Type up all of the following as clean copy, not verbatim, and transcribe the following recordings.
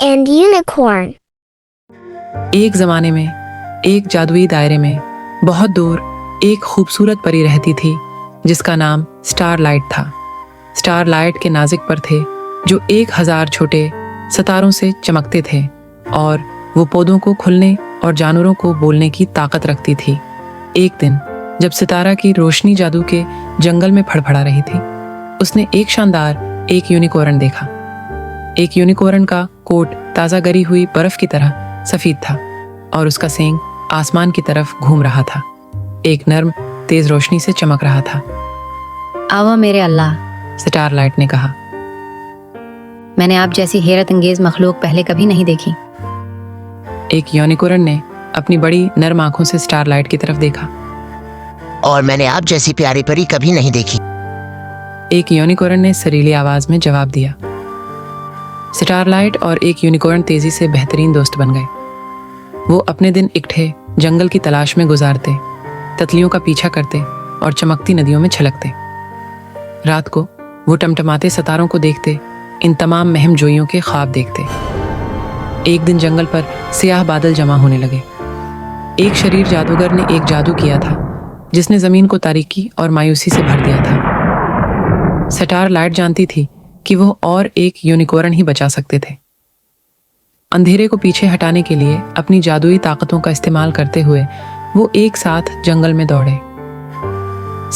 and Unicorn। एक जमाने में एक जादुई दायरे में बहुत दूर एक खूबसूरत परी रहती थी जिसका नाम स्टारलाइट था। स्टारलाइट के नाजुक पर थे जो 1000 छोटे सितारों से चमकते थे और वो पौधों को खुलने और जानवरों को बोलने की ताकत रखती थी। एक दिन जब सितारा की रोशनी जादू के जंगल में फड़फड़ा रही थी, उसने एक शानदार एक यूनिकॉर्न देखा। एक यूनिकॉर्न का कोट ताज़ा गरी हुई बर्फ की तरह सफ़ेद था और उसका सींग आसमान की तरफ घूम रहा था, एक नर्म तेज रोशनी से चमक रहा था। आवा मेरे अल्लाह, स्टारलाइट ने कहा, मैंने आप जैसी हैरत अंगेज मखलूक पहले कभी नहीं देखी। एक यूनिकॉर्न ने अपनी बड़ी नर्म आंखों से स्टारलाइट की तरफ देखा। और मैंने आप जैसी प्यारी परी कभी नहीं देखी। एक यूनिकॉर्न ने सरीली आवाज में जवाब दिया। स्टारलाइट और एक यूनिकॉर्न तेजी से बेहतरीन दोस्त बन गए। वो अपने दिन इकट्ठे जंगल की तलाश में गुजारते, तितलियों का पीछा करते और चमकती नदियों में छलकते। रात को वो टमटमाते सितारों को देखते, इन तमाम महम जोइयों के ख्वाब देखते। एक दिन जंगल पर सियाह बादल जमा होने लगे। एक शरीर जादूगर ने एक जादू किया था जिसने जमीन को तारीकी और मायूसी से भर दिया था। स्टारलाइट जानती थी कि वो और एक यूनिकॉर्न ही बचा सकते थे। अंधेरे को पीछे हटाने के लिए अपनी जादुई ताकतों का इस्तेमाल करते हुए वो एक साथ जंगल में दौड़े।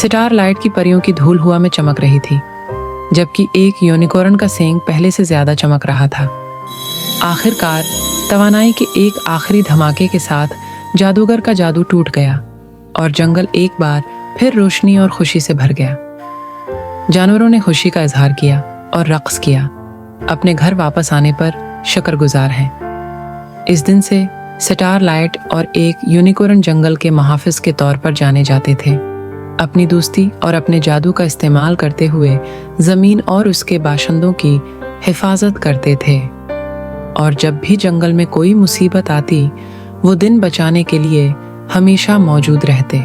स्टारलाइट की परियों की धूल हुआ में चमक रही थी, जबकि एक यूनिकॉर्न का सींग पहले से ज्यादा चमक रहा था। आखिरकार तवानाई के एक आखिरी धमाके के साथ जादूगर का जादू टूट गया और जंगल एक बार फिर रोशनी और खुशी से भर गया। जानवरों ने खुशी का इजहार किया और रक्स किया, अपने घर वापस आने पर शुक्रगुजार हैं। इस दिन से स्टारलाइट और एक यूनिकॉर्न जंगल के मुहाफिज के तौर पर जाने जाते थे, अपनी दोस्ती और अपने जादू का इस्तेमाल करते हुए जमीन और उसके बाशिंदों की हिफाजत करते थे। और जब भी जंगल में कोई मुसीबत आती, वो दिन बचाने के लिए हमेशा मौजूद रहते।